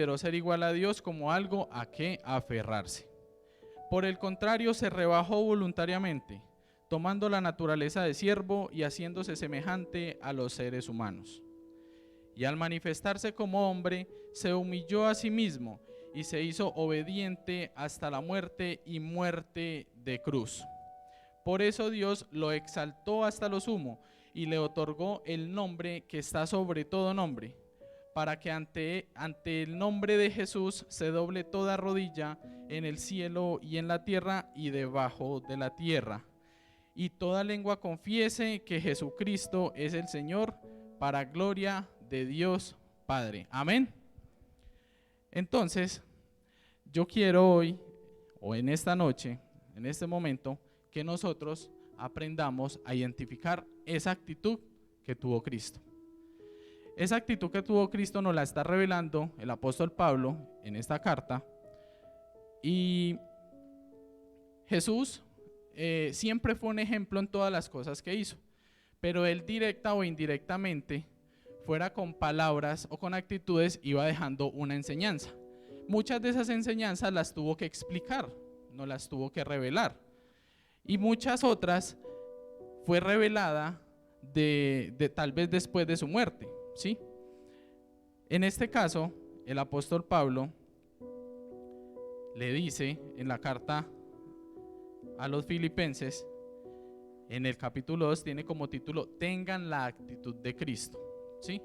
consideró ser igual a Dios como algo a que aferrarse. Por el contrario, se rebajó voluntariamente, tomando la naturaleza de siervo y haciéndose semejante a los seres humanos. Y al manifestarse como hombre, se humilló a sí mismo y se hizo obediente hasta la muerte y muerte de cruz. Por eso Dios lo exaltó hasta lo sumo y le otorgó el nombre que está sobre todo nombre, para que ante el nombre de Jesús se doble toda rodilla en el cielo y en la tierra y debajo de la tierra, y toda lengua confiese que Jesucristo es el Señor, para gloria de Dios Padre. Amén. Entonces, yo quiero hoy, o en esta noche, en este momento, que nosotros aprendamos a identificar esa actitud que tuvo Cristo. Esa actitud que tuvo Cristo nos la está revelando el apóstol Pablo en esta carta. Y Jesús siempre fue un ejemplo en todas las cosas que hizo, pero él directa o indirectamente, fuera con palabras o con actitudes, iba dejando una enseñanza. Muchas de esas enseñanzas las tuvo que explicar, no las tuvo que revelar, y muchas otras fue revelada de tal vez después de su muerte, ¿sí? En este caso, el apóstol Pablo le dice en la carta a los filipenses, en el capítulo 2, tiene como título: tengan la actitud de Cristo, ¿sí?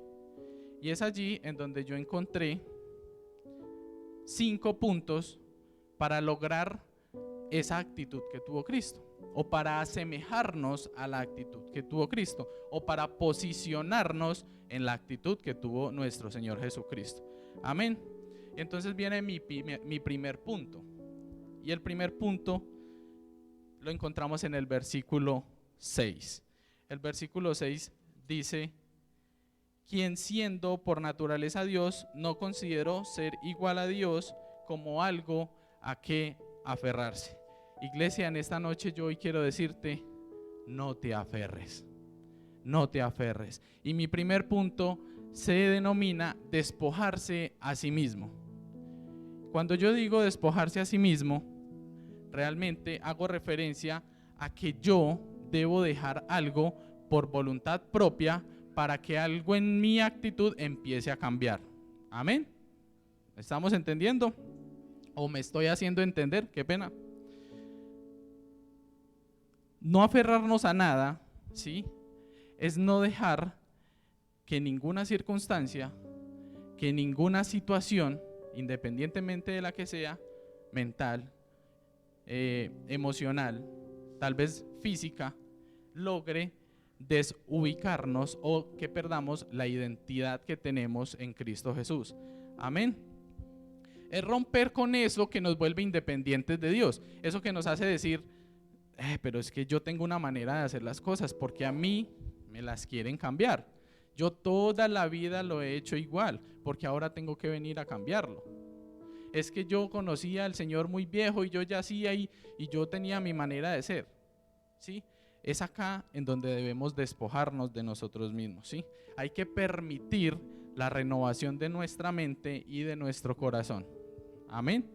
Y es allí en donde yo encontré 5 puntos para lograr esa actitud que tuvo Cristo, o para asemejarnos a la actitud que tuvo Cristo, o para posicionarnos en la actitud que tuvo nuestro Señor Jesucristo. Amén. Entonces viene mi primer punto, y el primer punto lo encontramos en el versículo 6. El versículo 6 dice: quien siendo por naturaleza Dios, no consideró ser igual a Dios como algo a que aferrarse. Iglesia, en esta noche yo hoy quiero decirte: no te aferres, no te aferres. Y mi primer punto se denomina despojarse a sí mismo. Cuando yo digo despojarse a sí mismo, realmente hago referencia a que yo debo dejar algo por voluntad propia para que algo en mi actitud empiece a cambiar. Amén. ¿Estamos entendiendo? ¿O me estoy haciendo entender? Qué pena. No aferrarnos a nada, ¿sí? Es no dejar que ninguna circunstancia, que ninguna situación, independientemente de la que sea, mental, emocional, tal vez física, logre desubicarnos o que perdamos la identidad que tenemos en Cristo Jesús. Amén. Es romper con eso que nos vuelve independientes de Dios, eso que nos hace decir: pero es que yo tengo una manera de hacer las cosas, porque a mí me las quieren cambiar. Yo toda la vida lo he hecho igual, porque ahora tengo que venir a cambiarlo. Es que yo conocía al Señor muy viejo y yo ya hacía y yo tenía mi manera de ser, ¿sí? Es acá en donde debemos despojarnos de nosotros mismos, ¿sí? Hay que permitir la renovación de nuestra mente y de nuestro corazón. Amén.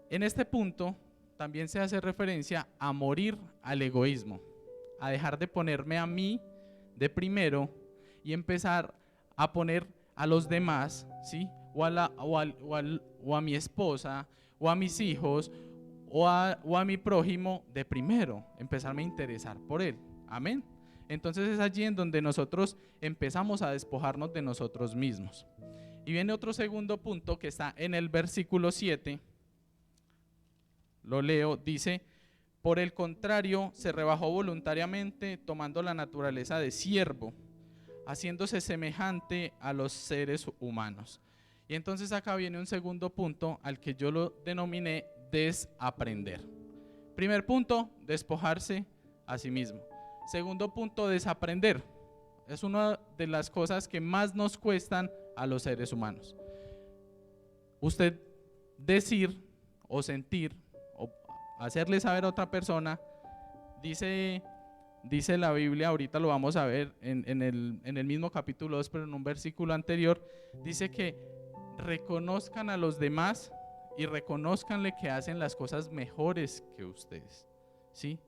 En este punto también se hace referencia a morir al egoísmo, a dejar de ponerme a mí de primero y empezar a poner a los demás, ¿sí? O a mi esposa, o a mis hijos, o a mi prójimo de primero, empezarme a interesar por él. Amén. Entonces es allí en donde nosotros empezamos a despojarnos de nosotros mismos. Y viene otro segundo punto que está en el versículo 7. Lo leo, dice: por el contrario, se rebajó voluntariamente, tomando la naturaleza de siervo, haciéndose semejante a los seres humanos. Y entonces acá viene un segundo punto al que yo lo denominé desaprender. Primer punto, despojarse a sí mismo. Segundo punto, desaprender. Es una de las cosas que más nos cuestan a los seres humanos. Usted decir o sentir o hacerle saber a otra persona, dice la Biblia, ahorita lo vamos a ver en el mismo capítulo 2, pero en un versículo anterior, dice que reconozcan a los demás y reconózcanle que hacen las cosas mejores que ustedes, ¿sí?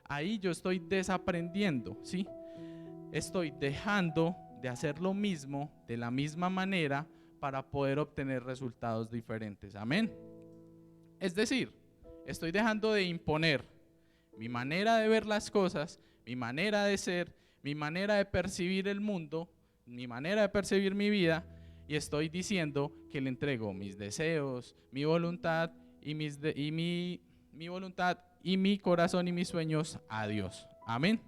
Ahí yo estoy desaprendiendo, ¿sí? Estoy dejando de hacer lo mismo de la misma manera para poder obtener resultados diferentes. Amén. Es decir, estoy dejando de imponer mi manera de ver las cosas, mi manera de ser, mi manera de percibir el mundo, mi manera de percibir mi vida, y estoy diciendo que le entrego mis deseos, mi voluntad y mi voluntad y mi corazón y mis sueños a Dios. Amén.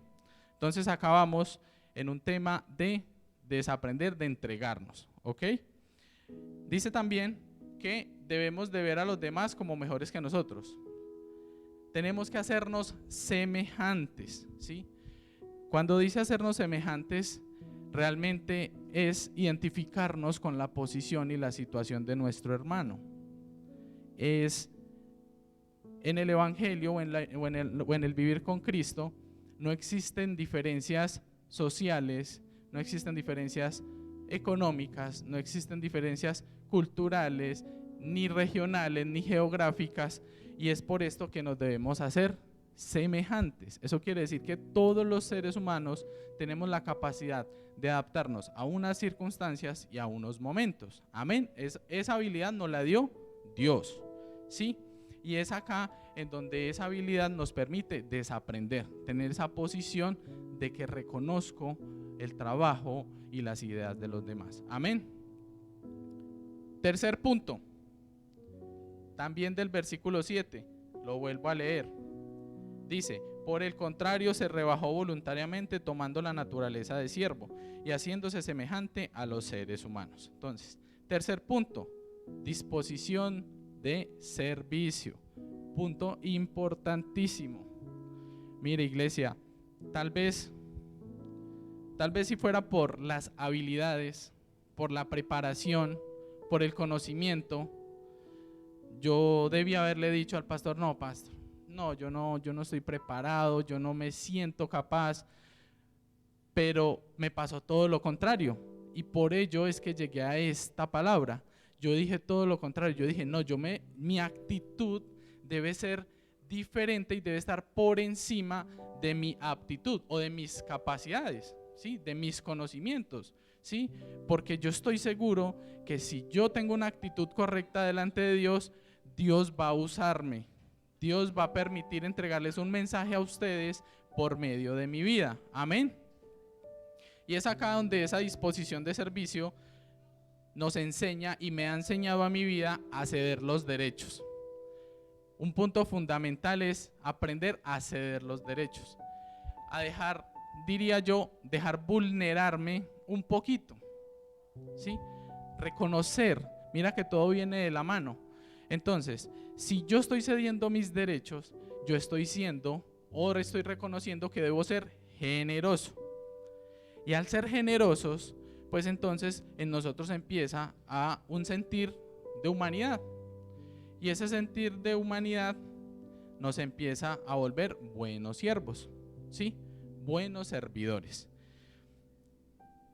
Entonces acabamos en un tema de desaprender, de entregarnos, ¿ok? Dice también que debemos de ver a los demás como mejores que nosotros. Tenemos que hacernos semejantes, ¿sí? Cuando dice hacernos semejantes, realmente es identificarnos con la posición y la situación de nuestro hermano. Es en el Evangelio o en el vivir con Cristo, no existen diferencias sociales, no existen diferencias económicas, no existen diferencias culturales, ni regionales, ni geográficas, y es por esto que nos debemos hacer semejantes. Eso quiere decir que todos los seres humanos tenemos la capacidad de adaptarnos a unas circunstancias y a unos momentos. Amén. Esa habilidad nos la dio Dios, ¿sí? Y es acá en donde esa habilidad nos permite desaprender, tener esa posición de que reconozco el trabajo y las ideas de los demás. Amén. Tercer punto, también del versículo 7, lo vuelvo a leer. Dice: por el contrario, se rebajó voluntariamente, tomando la naturaleza de siervo y haciéndose semejante a los seres humanos. Entonces, tercer punto, disposición de servicio. Punto importantísimo. Mire, iglesia, tal vez si fuera por las habilidades, por la preparación, por el conocimiento, yo debía haberle dicho al pastor: no, pastor, no, yo no estoy preparado, yo no me siento capaz. Pero me pasó todo lo contrario, y por ello es que llegué a esta palabra. Yo dije todo lo contrario. Yo dije: no, mi actitud debe ser diferente y debe estar por encima de mi aptitud o de mis capacidades, ¿sí? De mis conocimientos, ¿sí? Porque yo estoy seguro que si yo tengo una actitud correcta delante de Dios, Dios va a usarme. Dios va a permitir entregarles un mensaje a ustedes por medio de mi vida. Amén. Y es acá donde esa disposición de servicio nos enseña y me ha enseñado a mi vida a ceder los derechos. Un punto fundamental es aprender a ceder los derechos, a dejar, diría yo, dejar vulnerarme un poquito, ¿sí? Reconocer, mira que todo viene de la mano. Entonces, si yo estoy cediendo mis derechos, yo estoy reconociendo que debo ser generoso. Y al ser generosos, pues entonces en nosotros empieza a un sentir de humanidad. Y ese sentir de humanidad nos empieza a volver buenos siervos, ¿sí? Buenos servidores.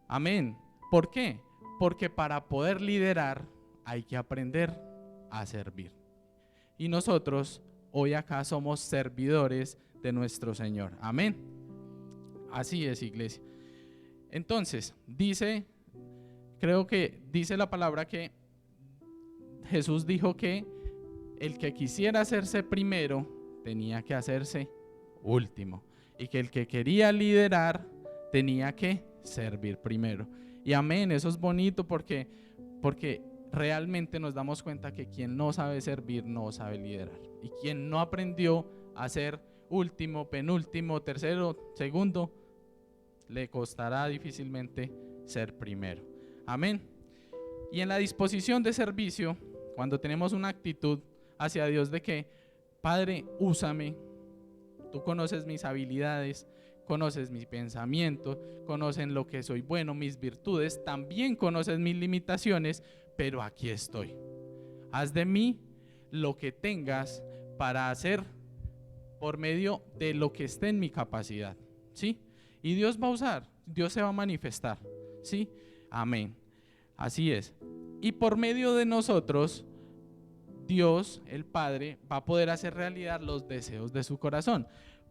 Amén. ¿Por qué? Porque para poder liderar hay que aprender a servir. Y nosotros hoy acá somos servidores de nuestro Señor. Amén. Así es, iglesia. Entonces, creo que dice la palabra que Jesús dijo que el que quisiera hacerse primero tenía que hacerse último, y que el que quería liderar tenía que servir primero. Y amén, eso es bonito porque realmente nos damos cuenta que quien no sabe servir no sabe liderar, y quien no aprendió a ser último, penúltimo, tercero, segundo, le costará difícilmente ser primero. Amén. Y en la disposición de servicio, cuando tenemos una actitud hacia Dios de que: Padre, úsame, tú conoces mis habilidades, conoces mis pensamientos, conoces lo que soy bueno, mis virtudes, también conoces mis limitaciones, pero aquí estoy. Haz de mí lo que tengas para hacer por medio de lo que esté en mi capacidad, ¿sí? Y Dios va a usar, Dios se va a manifestar, ¿sí? Amén. Así es. Y por medio de nosotros, Dios, el Padre, va a poder hacer realidad los deseos de su corazón.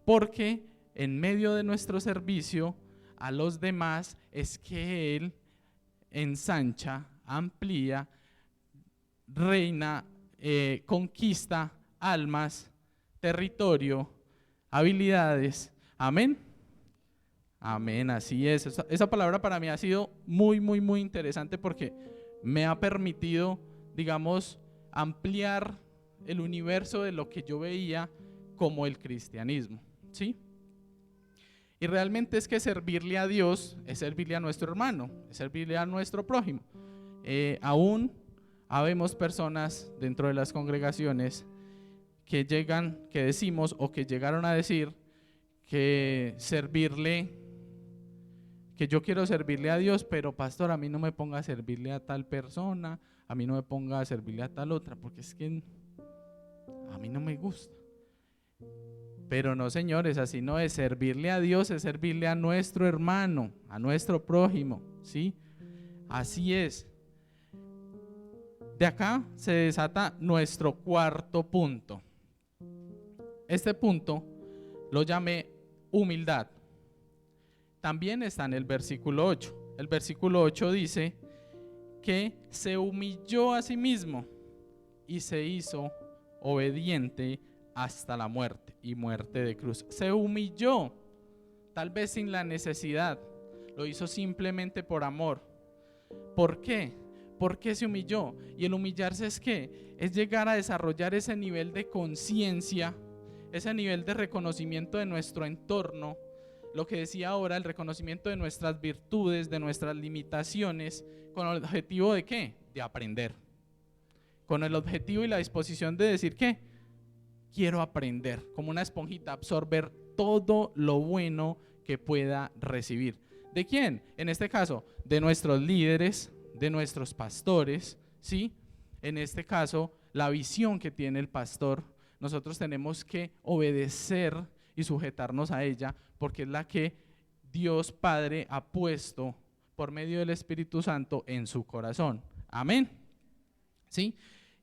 Porque en medio de nuestro servicio a los demás es que Él ensancha, amplía, reina, conquista almas, territorio, habilidades. Amén. Amén, así es. Esa palabra para mí ha sido muy, muy, muy interesante porque me ha permitido, digamos, ampliar el universo de lo que yo veía como el cristianismo, ¿sí? Y realmente es que servirle a Dios es servirle a nuestro hermano, es servirle a nuestro prójimo. Aún habemos personas dentro de las congregaciones que llegan, que decimos o que llegaron a decir que servirle, que yo quiero servirle a Dios, pero pastor, a mí no me ponga a servirle a tal persona, a mí no me ponga a servirle a tal otra, porque es que a mí no me gusta. Pero no, señores, así no es. Servirle a Dios es servirle a nuestro hermano, a nuestro prójimo, ¿sí? Así es. De acá se desata nuestro cuarto punto. Este punto lo llamé humildad. También está en el versículo 8. El versículo 8 dice que se humilló a sí mismo y se hizo obediente hasta la muerte y muerte de cruz. Se humilló, tal vez sin la necesidad, lo hizo simplemente por amor. ¿Por qué? ¿Por qué se humilló? Y el humillarse es ¿qué? Es llegar a desarrollar ese nivel de conciencia, ese nivel de reconocimiento de nuestro entorno, lo que decía ahora, el reconocimiento de nuestras virtudes, de nuestras limitaciones, con el objetivo de ¿qué? De aprender. Con el objetivo y la disposición de decir ¿qué? Quiero aprender, como una esponjita, absorber todo lo bueno que pueda recibir. ¿De quién? En este caso, de nuestros líderes, de nuestros pastores, ¿sí? En este caso, la visión que tiene el pastor, nosotros tenemos que obedecer y sujetarnos a ella, porque es la que Dios Padre ha puesto por medio del Espíritu Santo en su corazón. Amén. ¿Sí?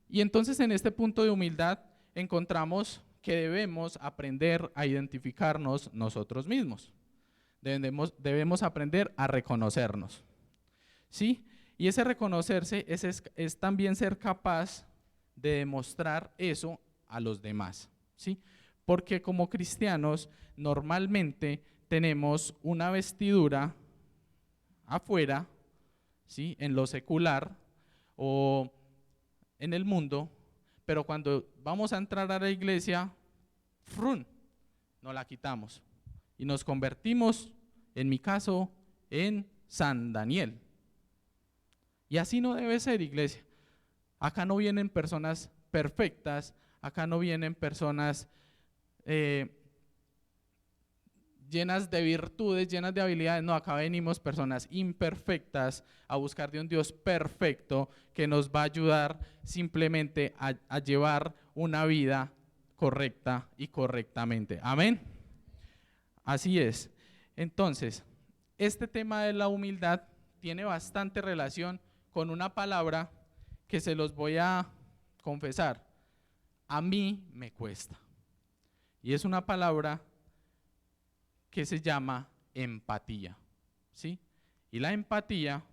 Y entonces en este punto de humildad encontramos que debemos aprender a identificarnos nosotros mismos. Debemos aprender a reconocernos, ¿sí? Y ese reconocerse es también ser capaz de demostrar eso a los demás, ¿sí? Porque como cristianos normalmente tenemos una vestidura afuera, ¿sí? En lo secular o en el mundo, pero cuando vamos a entrar a la iglesia, ¡frun!, nos la quitamos y nos convertimos, en mi caso, en San Daniel. Y así no debe ser, iglesia. Acá no vienen personas perfectas, acá no vienen personas llenas de virtudes, llenas de habilidades. No, acá venimos personas imperfectas a buscar de un Dios perfecto que nos va a ayudar simplemente a llevar una vida correcta y correctamente. Amén. Así es. Entonces, este tema de la humildad tiene bastante relación con una palabra que se los voy a confesar. A mí me cuesta. Y es una palabra que se llama empatía, ¿sí? Y la empatía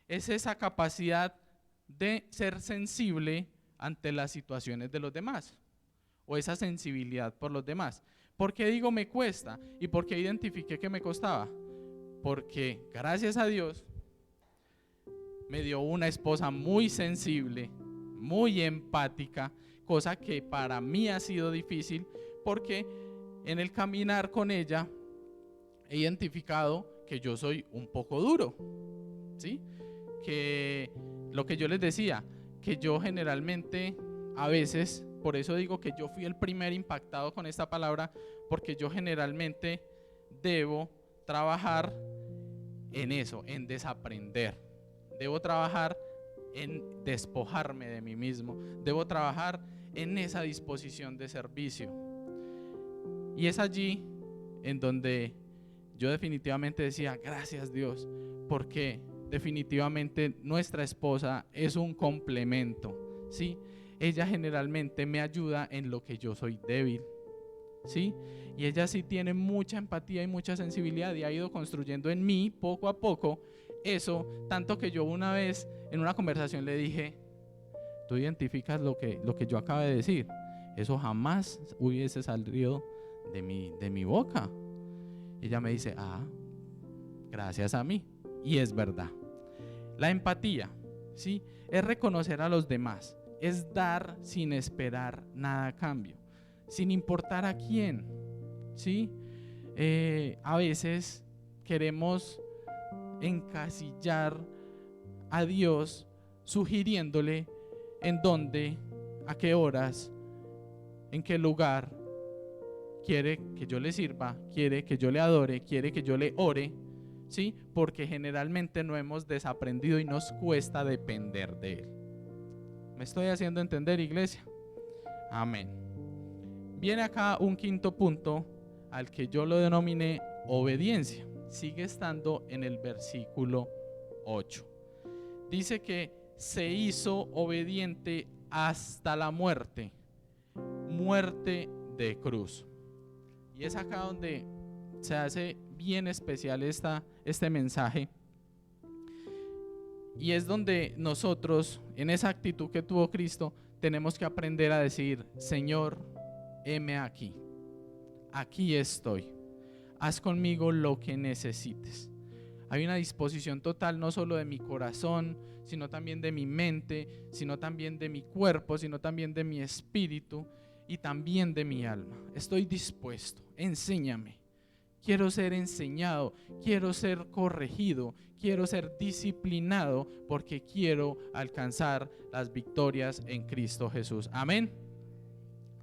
es esa capacidad de ser sensible ante las situaciones de los demás, o esa sensibilidad por los demás. ¿Por qué digo me cuesta? ¿Y por qué identifiqué que me costaba? Porque gracias a Dios me dio una esposa muy sensible, muy empática, cosa que para mí ha sido difícil porque en el caminar con ella he identificado que yo soy un poco duro, ¿sí? Que lo que yo les decía, que yo generalmente a veces, por eso digo que yo fui el primer impactado con esta palabra, porque yo generalmente debo trabajar en eso, en desaprender. Debo trabajar en despojarme de mí mismo. Debo trabajar en esa disposición de servicio. Y es allí en donde yo definitivamente decía, gracias Dios, porque definitivamente nuestra esposa es un complemento, ¿sí? Ella generalmente me ayuda en lo que yo soy débil, ¿sí? Y ella sí tiene mucha empatía y mucha sensibilidad y ha ido construyendo en mí poco a poco eso, tanto que yo una vez en una conversación le dije: tú identificas lo que yo acabo de decir, eso jamás hubiese salido de mi boca. Y ella me dice: gracias a mí. Y es verdad. La empatía, ¿sí? Es reconocer a los demás, es dar sin esperar nada a cambio, sin importar a quién, ¿sí? A veces queremos encasillar a Dios sugiriéndole en dónde, a qué horas, en qué lugar quiere que yo le sirva, quiere que yo le adore, quiere que yo le ore, ¿sí? Porque generalmente no hemos desaprendido y nos cuesta depender de Él. ¿Me estoy haciendo entender, iglesia? Amén. Viene acá un quinto punto al que yo lo denominé obediencia. Sigue estando en el versículo 8. Dice que se hizo obediente hasta la muerte, muerte de cruz. Y es acá donde se hace bien especial este mensaje. Y es donde nosotros, en esa actitud que tuvo Cristo, tenemos que aprender a decir: Señor, heme aquí, aquí estoy, haz conmigo lo que necesites. Hay una disposición total, no solo de mi corazón, sino también de mi mente, sino también de mi cuerpo, sino también de mi espíritu y también de mi alma. Estoy dispuesto, enséñame. Quiero ser enseñado, quiero ser corregido, quiero ser disciplinado porque quiero alcanzar las victorias en Cristo Jesús. Amén.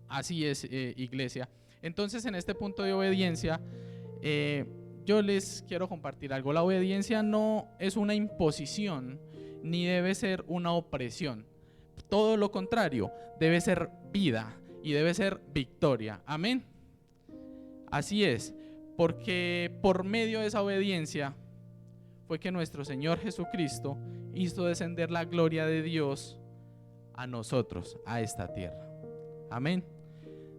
Así es, iglesia. Entonces, en este punto de obediencia, yo les quiero compartir algo. La obediencia no es una imposición ni debe ser una opresión. Todo lo contrario, debe ser vida y debe ser victoria. Amén. Así es, porque por medio de esa obediencia fue que nuestro Señor Jesucristo hizo descender la gloria de Dios a nosotros, a esta tierra. Amén.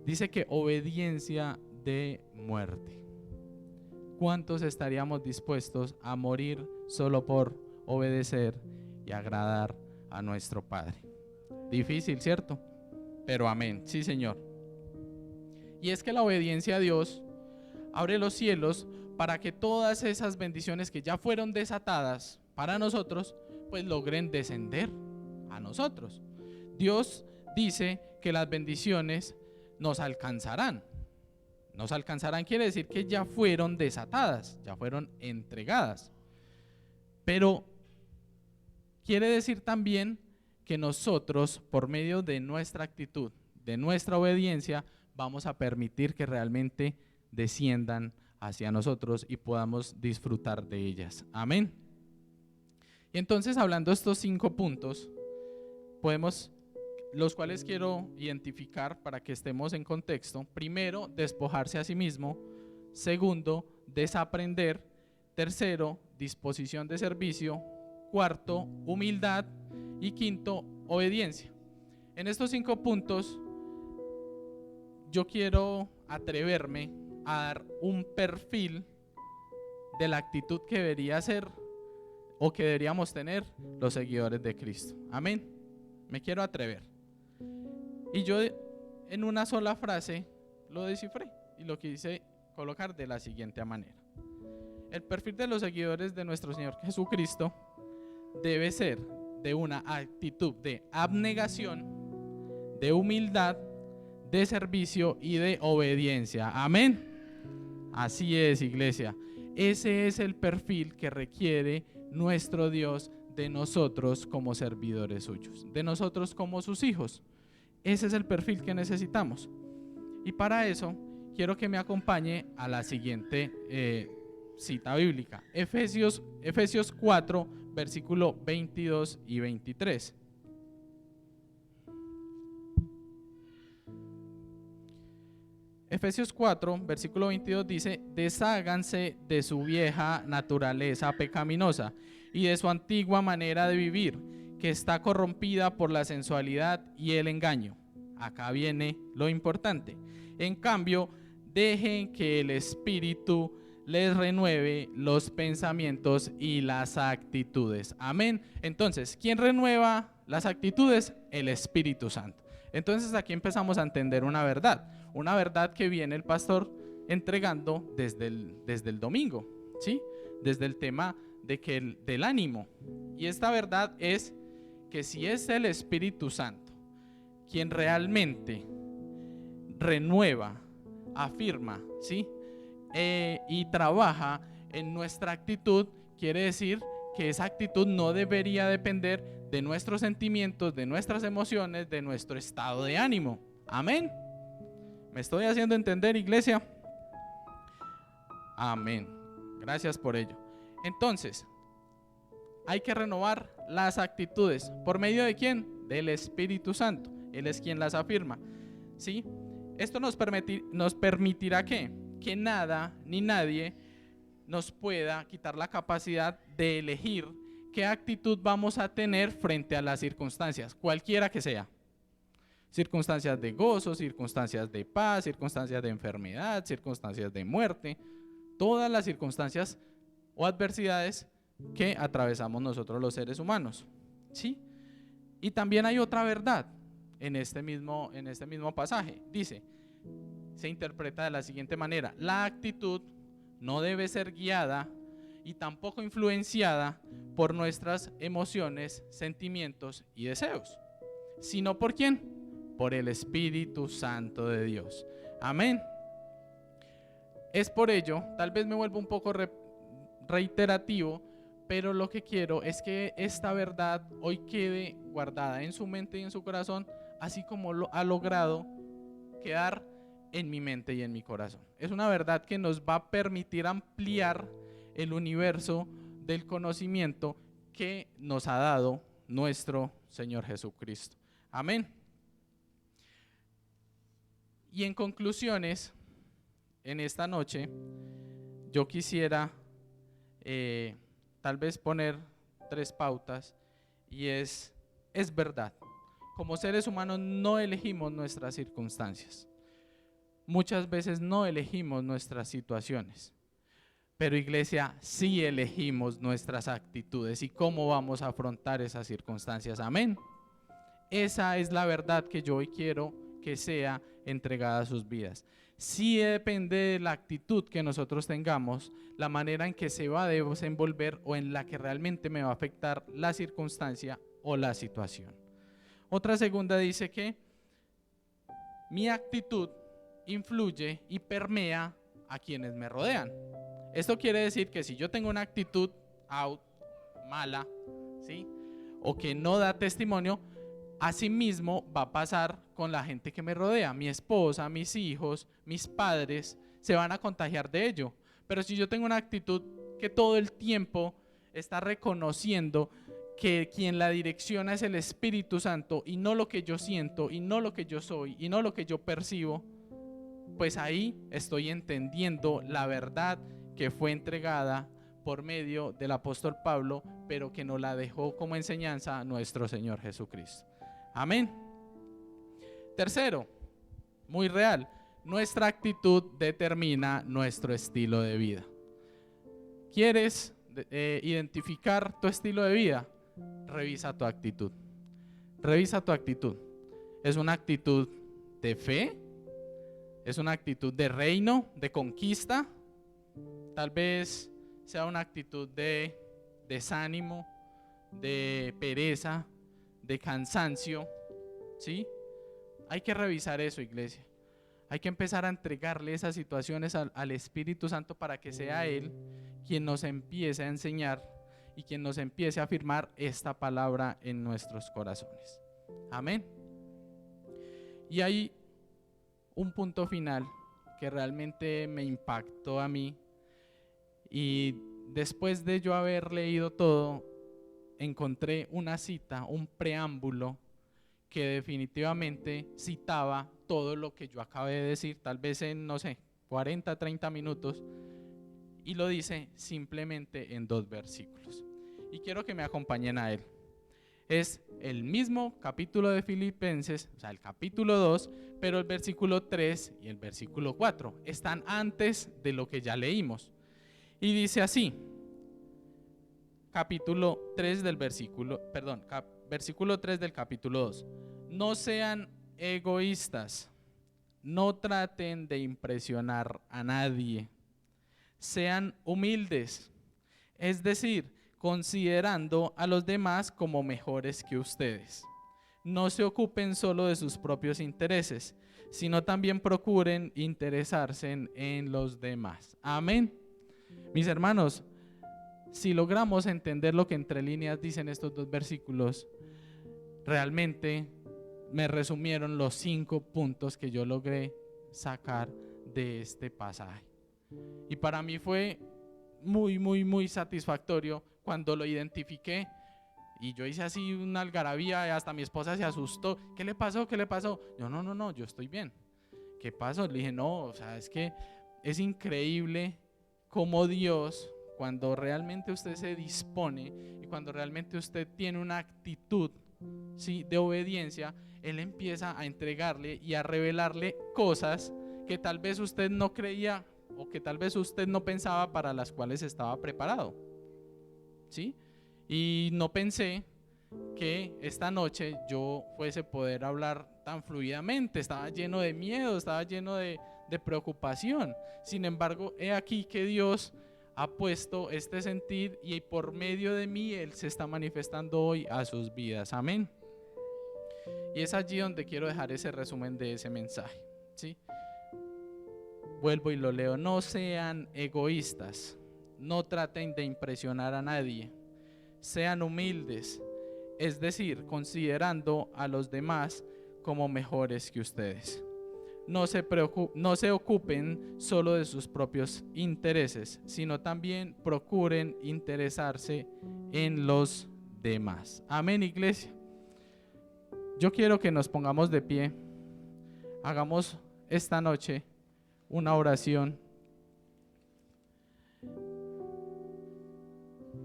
Dice que obediencia de muerte. ¿Cuántos estaríamos dispuestos a morir solo por obedecer y agradar a nuestro Padre? Difícil, ¿cierto? Pero amén, sí, Señor. Y es que la obediencia a Dios abre los cielos para que todas esas bendiciones que ya fueron desatadas para nosotros, pues logren descender a nosotros. Dios dice que las bendiciones nos alcanzarán. Nos alcanzarán quiere decir que ya fueron desatadas, ya fueron entregadas. Pero quiere decir también que nosotros, por medio de nuestra actitud, de nuestra obediencia, vamos a permitir que realmente desciendan hacia nosotros y podamos disfrutar de ellas. Amén. Y entonces, hablando de estos 5 puntos, los cuales quiero identificar para que estemos en contexto. Primero, despojarse a sí mismo. Segundo, desaprender. Tercero, disposición de servicio. Cuarto, humildad. Y quinto, obediencia. En estos 5 puntos, yo quiero atreverme a dar un perfil de la actitud que debería ser o que deberíamos tener los seguidores de Cristo. Amén. Me quiero atrever. Y yo en una sola frase lo descifré y lo quise colocar de la siguiente manera. El perfil de los seguidores de nuestro Señor Jesucristo debe ser de una actitud de abnegación, de humildad, de servicio y de obediencia. Amén. Así es, iglesia. Ese es el perfil que requiere nuestro Dios de nosotros como servidores suyos, de nosotros como sus hijos. Ese es el perfil que necesitamos. Y para eso quiero que me acompañe a la siguiente cita bíblica. Efesios 4, versículo 22 y 23. Efesios 4, versículo 22 dice: desháganse de su vieja naturaleza pecaminosa y de su antigua manera de vivir, que está corrompida por la sensualidad y el engaño. Acá viene lo importante. En cambio, dejen que el Espíritu les renueve los pensamientos y las actitudes. Amén. Entonces, ¿quién renueva las actitudes? El Espíritu Santo. Entonces aquí empezamos a entender una verdad que viene el pastor entregando desde el domingo, ¿sí? Desde el tema del ánimo. Y esta verdad es que si es el Espíritu Santo quien realmente renueva, afirma, ¿sí? Y trabaja en nuestra actitud, quiere decir que esa actitud no debería depender de nuestros sentimientos, de nuestras emociones, de nuestro estado de ánimo. Amén. ¿Me estoy haciendo entender, iglesia? Amén. Gracias por ello. Entonces, hay que renovar las actitudes. ¿Por medio de quién? Del Espíritu Santo. Él es quien las afirma, ¿sí? Esto nos permitirá que nada ni nadie nos pueda quitar la capacidad de elegir qué actitud vamos a tener frente a las circunstancias, cualquiera que sea. Circunstancias de gozo, circunstancias de paz, circunstancias de enfermedad, circunstancias de muerte, todas las circunstancias o adversidades que atravesamos nosotros los seres humanos, ¿sí? Y también hay otra verdad en este mismo pasaje. Dice, se interpreta de la siguiente manera: la actitud no debe ser guiada y tampoco influenciada por nuestras emociones, sentimientos y deseos, sino ¿por quién? Por el Espíritu Santo de Dios. Amén. Es por ello, tal vez me vuelvo un poco reiterativo, pero lo que quiero es que esta verdad hoy quede guardada en su mente y en su corazón, así como lo ha logrado quedar en mi mente y en mi corazón. Es una verdad que nos va a permitir ampliar el universo del conocimiento que nos ha dado nuestro Señor Jesucristo. Amén. Y en conclusiones, en esta noche, yo quisiera tal vez poner 3 pautas, y es verdad. Como seres humanos no elegimos nuestras circunstancias. Muchas veces no elegimos nuestras situaciones. Pero iglesia, sí elegimos nuestras actitudes y cómo vamos a afrontar esas circunstancias. Amén. Esa es la verdad que yo hoy quiero que sea entregada a sus vidas. Sí depende de la actitud que nosotros tengamos, la manera en que se va a desenvolver o en la que realmente me va a afectar la circunstancia o la situación. Otra segunda dice que mi actitud influye y permea a quienes me rodean. Esto quiere decir que si yo tengo una actitud mala, ¿sí?, o que no da testimonio, asimismo va a pasar con la gente que me rodea. Mi esposa, mis hijos, mis padres se van a contagiar de ello. Pero si yo tengo una actitud que todo el tiempo está reconociendo que quien la direcciona es el Espíritu Santo y no lo que yo siento y no lo que yo soy y no lo que yo percibo, pues ahí estoy entendiendo la verdad que fue entregada por medio del apóstol Pablo, pero que nos la dejó como enseñanza nuestro Señor Jesucristo. Amén. Tercero, muy real, nuestra actitud determina nuestro estilo de vida. ¿Quieres identificar tu estilo de vida? Revisa tu actitud. Revisa tu actitud. ¿Es una actitud de fe? ¿Es una actitud de reino, de conquista? Tal vez sea una actitud de desánimo, de pereza, de cansancio, ¿sí? Hay que revisar eso, iglesia. Hay que empezar a entregarle esas situaciones al Espíritu Santo para que sea Él quien nos empiece a enseñar y quien nos empiece a afirmar esta palabra en nuestros corazones. Amén. Y hay un punto final que realmente me impactó a mí, y después de yo haber leído todo, encontré una cita, un preámbulo que definitivamente citaba todo lo que yo acabé de decir, tal vez en, 40, 30 minutos, y lo dice simplemente en 2 versículos. y quiero que me acompañen a él. Es el mismo capítulo de Filipenses, o sea, el capítulo 2, pero el versículo 3 y el versículo 4 están antes de lo que ya leímos. Y dice así, capítulo 3 del versículo, perdón, versículo 3 del capítulo 2. No sean egoístas, no traten de impresionar a nadie, sean humildes, es decir, considerando a los demás como mejores que ustedes. No se ocupen solo de sus propios intereses, sino también procuren interesarse en los demás. Amén. Mis hermanos, si logramos entender lo que entre líneas dicen estos dos versículos, realmente me resumieron los 5 puntos que yo logré sacar de este pasaje. Y para mí fue muy satisfactorio cuando lo identifiqué. Y yo hice así una algarabía y hasta mi esposa se asustó. ¿Qué le pasó? ¿Qué le pasó? Yo, no, yo estoy bien. ¿Qué pasó? Le dije, no, o sea, es que es increíble cómo Dios, cuando realmente usted se dispone y cuando realmente usted tiene una actitud, ¿sí?, de obediencia, Él empieza a entregarle y a revelarle cosas que tal vez usted no creía o que tal vez usted no pensaba para las cuales estaba preparado, ¿sí? Y no pensé que esta noche yo fuese poder hablar tan fluidamente. Estaba lleno de miedo, estaba lleno de preocupación. Sin embargo, he aquí que Dios ha puesto este sentir y por medio de mí Él se está manifestando hoy a sus vidas. Amén. Y es allí donde quiero dejar ese resumen de ese mensaje, ¿sí? Vuelvo y lo leo. No sean egoístas, no traten de impresionar a nadie, sean humildes, es decir, considerando a los demás como mejores que ustedes. No se ocupen solo de sus propios intereses, sino también procuren interesarse en los demás. Amén, iglesia. Yo quiero que nos pongamos de pie, hagamos esta noche una oración.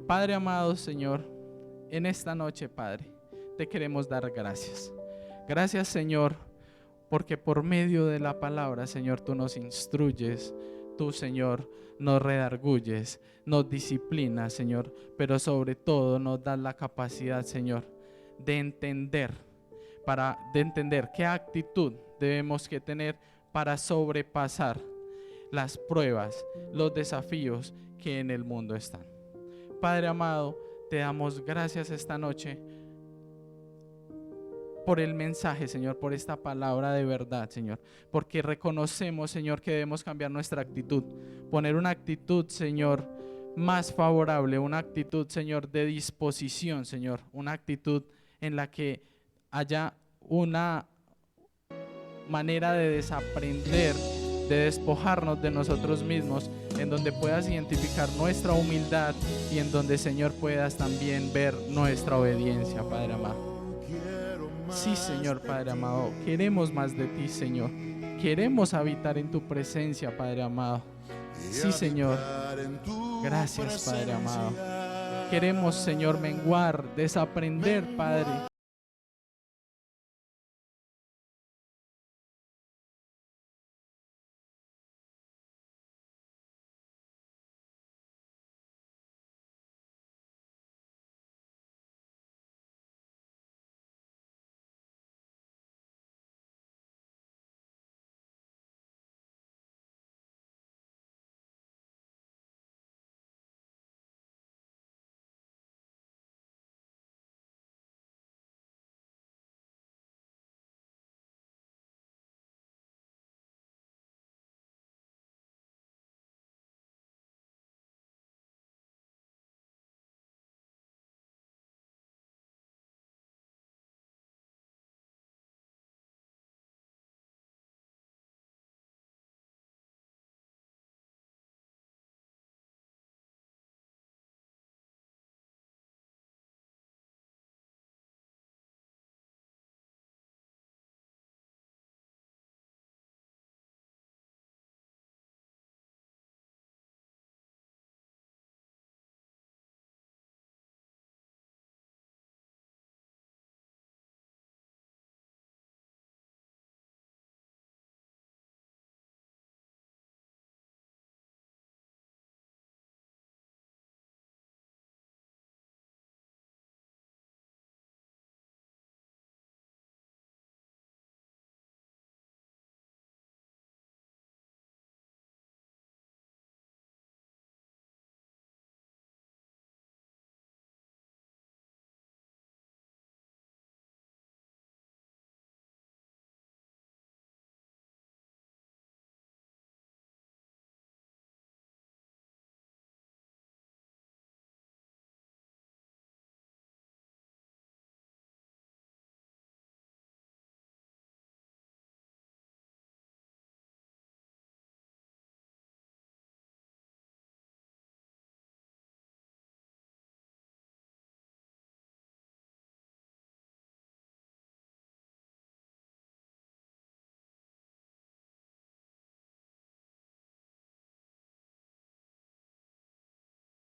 Padre amado, Señor, en esta noche, Padre, te queremos dar gracias. Gracias, Señor, porque por medio de la palabra, Señor, tú nos instruyes, tú, Señor, nos redarguyes, nos disciplinas, Señor, pero sobre todo nos das la capacidad, Señor, de entender qué actitud debemos que tener para sobrepasar las pruebas, los desafíos que en el mundo están. Padre amado, te damos gracias esta noche por el mensaje, Señor, por esta palabra de verdad, Señor, porque reconocemos, Señor, que debemos cambiar nuestra actitud, poner una actitud, Señor, más favorable, una actitud, Señor, de disposición, Señor, una actitud en la que haya una manera de desaprender, de despojarnos de nosotros mismos, en donde puedas identificar nuestra humildad y en donde, Señor, puedas también ver nuestra obediencia, Padre amado. Sí, Señor, Padre amado, queremos más de ti, Señor. Queremos habitar en tu presencia, Padre amado. Sí, Señor. Gracias, Padre amado. Queremos, Señor, menguar, desaprender, Padre,